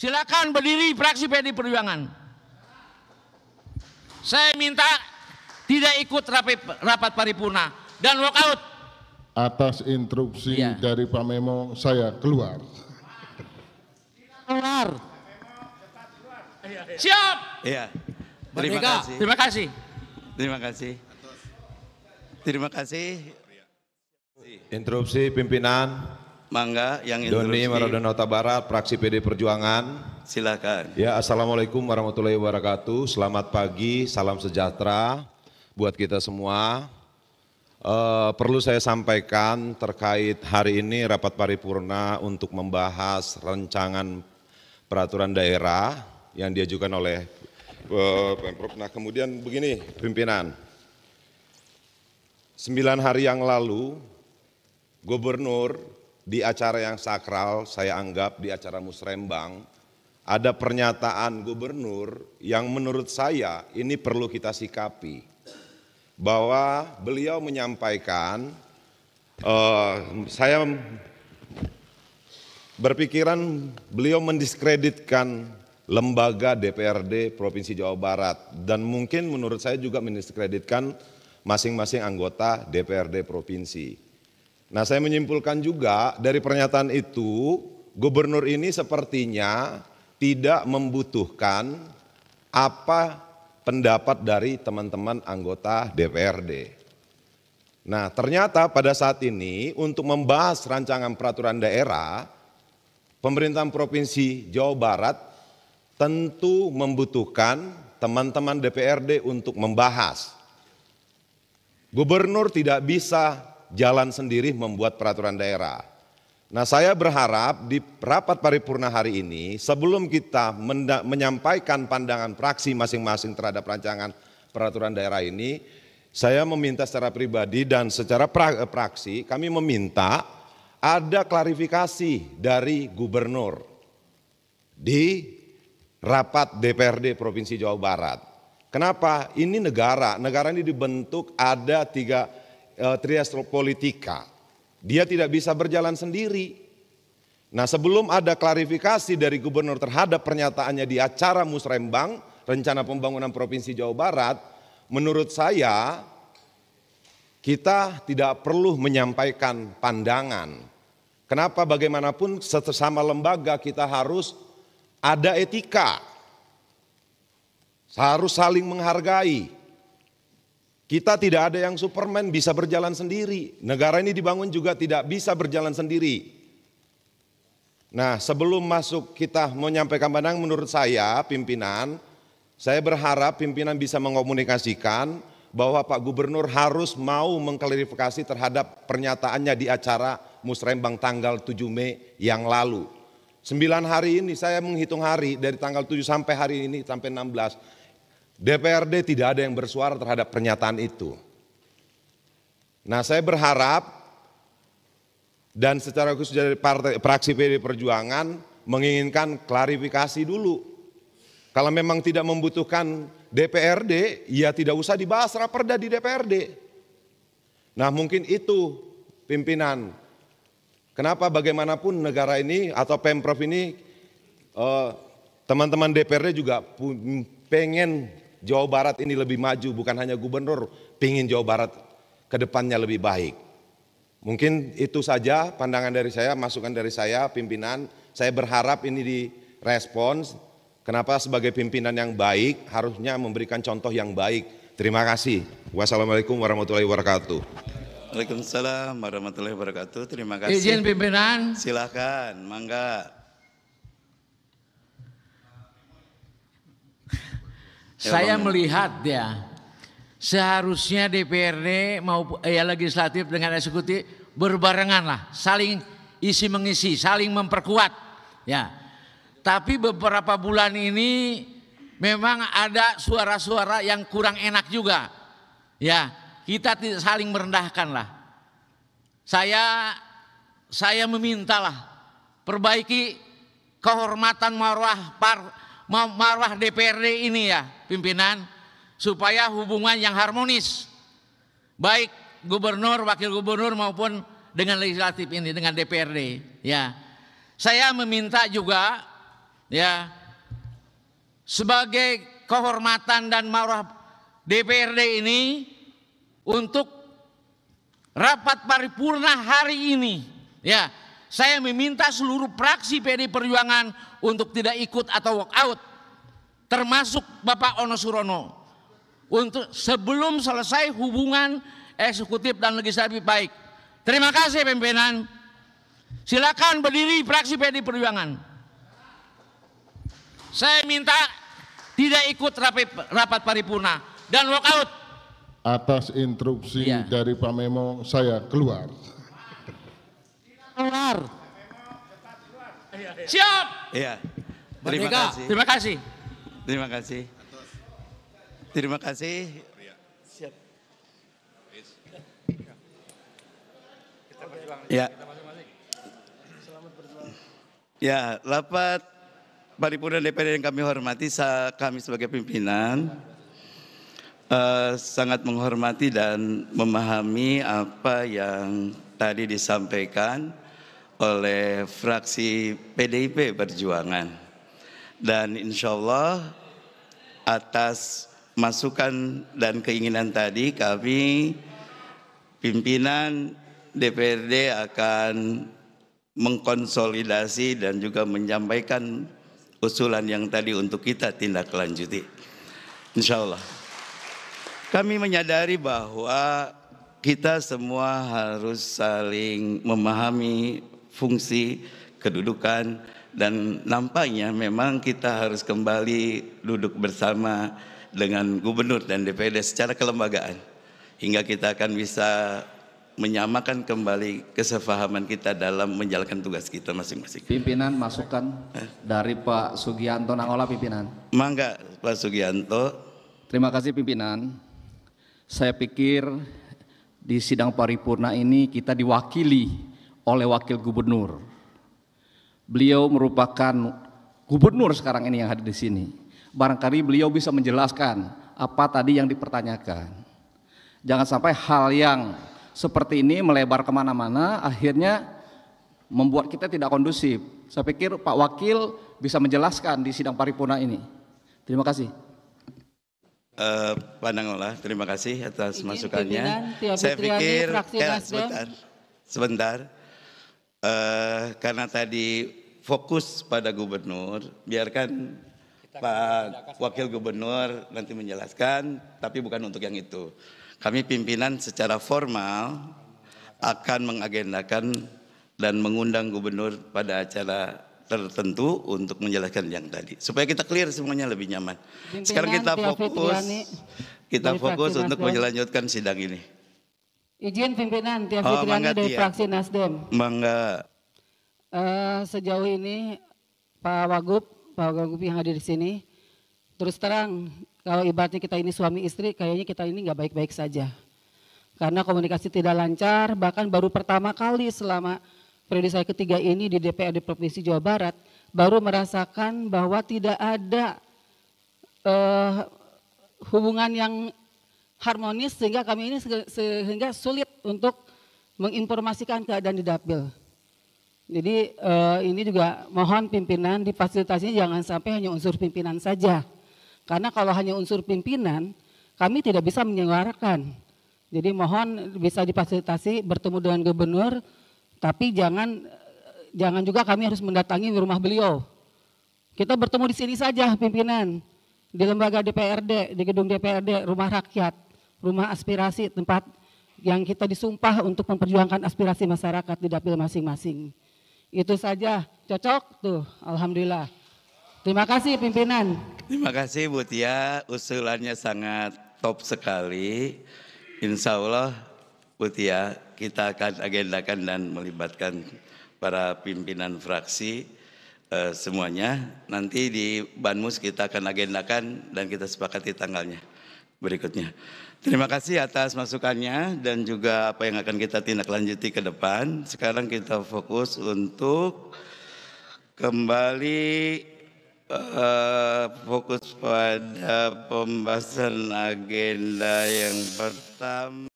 Silakan berdiri fraksi PD Perjuangan. Saya minta tidak ikut rapat paripurna dan walkout. Atas instruksi dari Pak Memo, saya keluar. Keluar. Siap. Iya. Terima kasih. Terima kasih. Terima kasih. Terima kasih. Interupsi pimpinan. Mangga yang interupsi. Doni Maradona Barat, fraksi PD Perjuangan. Silakan. Ya, assalamualaikum warahmatullahi wabarakatuh. Selamat pagi, salam sejahtera buat kita semua. Perlu saya sampaikan terkait hari ini rapat paripurna untuk membahas rancangan peraturan daerah yang diajukan oleh Pemprov. Nah, kemudian begini pimpinan, 9 hari yang lalu Gubernur di acara yang sakral, saya anggap di acara Musrembang, ada pernyataan Gubernur yang menurut saya ini perlu kita sikapi. Bahwa beliau menyampaikan, saya berpikiran beliau mendiskreditkan lembaga DPRD Provinsi Jawa Barat dan mungkin menurut saya juga mendiskreditkan masing-masing anggota DPRD Provinsi. Nah, saya menyimpulkan juga dari pernyataan itu, Gubernur ini sepertinya tidak membutuhkan apa pendapat dari teman-teman anggota DPRD. Nah, ternyata pada saat ini untuk membahas rancangan peraturan daerah, pemerintahan Provinsi Jawa Barat tentu membutuhkan teman-teman DPRD untuk membahas. Gubernur tidak bisa jalan sendiri membuat peraturan daerah. Nah, saya berharap di rapat paripurna hari ini sebelum kita menyampaikan pandangan fraksi masing-masing terhadap rancangan peraturan daerah ini, saya meminta secara pribadi dan secara fraksi kami meminta ada klarifikasi dari Gubernur di rapat DPRD Provinsi Jawa Barat. Kenapa? Ini negara ini dibentuk ada 3 trias politika. Dia tidak bisa berjalan sendiri. Nah, sebelum ada klarifikasi dari Gubernur terhadap pernyataannya di acara Musrembang, Rencana Pembangunan Provinsi Jawa Barat, menurut saya kita tidak perlu menyampaikan pandangan. Kenapa? Bagaimanapun sesama lembaga kita harus ada etika, harus saling menghargai. Kita tidak ada yang Superman bisa berjalan sendiri. Negara ini dibangun juga tidak bisa berjalan sendiri. Nah, sebelum masuk kita menyampaikan pandangan, menurut saya pimpinan, saya berharap pimpinan bisa mengomunikasikan bahwa Pak Gubernur harus mau mengklarifikasi terhadap pernyataannya di acara Musrembang tanggal 7 Mei yang lalu. 9 hari ini saya menghitung hari dari tanggal 7 sampai hari ini sampai 16. DPRD tidak ada yang bersuara terhadap pernyataan itu. Nah, saya berharap dan secara khusus dari fraksi PD Perjuangan menginginkan klarifikasi dulu. Kalau memang tidak membutuhkan DPRD, ya tidak usah dibahas raperda di DPRD. Nah, mungkin itu pimpinan. Kenapa bagaimanapun negara ini atau Pemprov ini, teman-teman DPRD juga pengen Jawa Barat ini lebih maju, bukan hanya Gubernur pengen Jawa Barat ke depannya lebih baik. Mungkin itu saja pandangan dari saya, masukan dari saya pimpinan. Saya berharap ini direspons. Kenapa sebagai pimpinan yang baik harusnya memberikan contoh yang baik. Terima kasih. Wassalamualaikum warahmatullahi wabarakatuh. Waalaikumsalam warahmatullahi wabarakatuh. Terima kasih. Izin pimpinan. Silakan, mangga. Saya melihat ya, seharusnya DPRD maupun legislatif dengan eksekutif berbarengan lah, saling isi mengisi, saling memperkuat. Ya, tapi beberapa bulan ini memang ada suara-suara yang kurang enak juga. Ya, kita tidak saling merendahkan lah. Saya memintalah perbaiki kehormatan marwah DPRD ini ya pimpinan, supaya hubungan yang harmonis baik gubernur, wakil gubernur maupun dengan legislatif ini dengan DPRD ya. Saya meminta juga ya, sebagai kehormatan dan marwah DPRD ini untuk rapat paripurna hari ini, ya, saya meminta seluruh fraksi PD Perjuangan untuk tidak ikut atau walk out, termasuk Bapak Ono Surono, untuk sebelum selesai hubungan eksekutif dan legislatif baik. Terima kasih pimpinan. Silakan berdiri fraksi PD Perjuangan. Saya minta tidak ikut rapat paripurna dan walk out. Atas instruksi Iya. dari Pak Memo, saya keluar. Keluar. Siap. Iya. Terima Merdeka. kasih. Terima kasih. Terima kasih. Terima kasih. Siap. Ya. Ya, rapat paripurna DPR yang kami hormati, kami sebagai pimpinan sangat menghormati dan memahami apa yang tadi disampaikan oleh fraksi PDIP Perjuangan. Dan insya Allah atas masukan dan keinginan tadi, kami pimpinan DPRD akan mengkonsolidasi dan juga menyampaikan usulan yang tadi untuk kita tindak lanjuti. Insya Allah. Kami menyadari bahwa kita semua harus saling memahami fungsi, kedudukan, dan nampaknya memang kita harus kembali duduk bersama dengan gubernur dan DPRD secara kelembagaan, hingga kita akan bisa menyamakan kembali kesepahaman kita dalam menjalankan tugas kita masing-masing. Pimpinan masukan dari Pak Sugianto Nangola, pimpinan. Mangga Pak Sugianto. Terima kasih pimpinan. Saya pikir di sidang paripurna ini kita diwakili oleh wakil gubernur. Beliau merupakan gubernur sekarang ini yang hadir di sini. Barangkali beliau bisa menjelaskan apa tadi yang dipertanyakan. Jangan sampai hal yang seperti ini melebar kemana-mana, akhirnya membuat kita tidak kondusif. Saya pikir Pak Wakil bisa menjelaskan di sidang paripurna ini. Terima kasih. Pak Nangola, terima kasih atas Izin masukannya. pimpinan, Saya pikir Nasdem. sebentar. Karena tadi fokus pada gubernur, biarkan Pak Wakil Gubernur nanti menjelaskan, tapi bukan untuk yang itu. Kami pimpinan secara formal akan mengagendakan dan mengundang gubernur pada acara tertentu untuk menjelaskan yang tadi, supaya kita clear semuanya lebih nyaman. Sekarang kita fokus untuk melanjutkan sidang ini. Izin pimpinan Tia Fitriani dari fraksi Nasdem. Mangga. Sejauh ini Pak Wagub yang hadir di sini, terus terang kalau ibaratnya kita ini suami istri, kayaknya kita ini nggak baik-baik saja. Karena komunikasi tidak lancar, bahkan baru pertama kali selama periode saya ketiga ini di DPRD Provinsi Jawa Barat, baru merasakan bahwa tidak ada hubungan yang harmonis sehingga kami ini sehingga sulit untuk menginformasikan keadaan di Dapil. Jadi ini juga mohon pimpinan difasilitasinya jangan sampai hanya unsur pimpinan saja. Karena kalau hanya unsur pimpinan, kami tidak bisa menyuarakan. Jadi mohon bisa difasilitasi bertemu dengan gubernur, tapi jangan juga kami harus mendatangi rumah beliau. Kita bertemu di sini saja pimpinan, di lembaga DPRD, di gedung DPRD, rumah rakyat, rumah aspirasi, tempat yang kita disumpah untuk memperjuangkan aspirasi masyarakat di dapil masing-masing. Itu saja, cocok tuh, alhamdulillah. Terima kasih pimpinan. Terima kasih Bu Tia, usulannya sangat top sekali. Insya Allah Bu Tia, kita akan agendakan dan melibatkan para pimpinan fraksi semuanya. Nanti di Banmus kita akan agendakan dan kita sepakati tanggalnya berikutnya. Terima kasih atas masukannya dan juga apa yang akan kita tindak lanjuti ke depan. Sekarang kita fokus untuk kembali fokus pada pembahasan agenda yang pertama.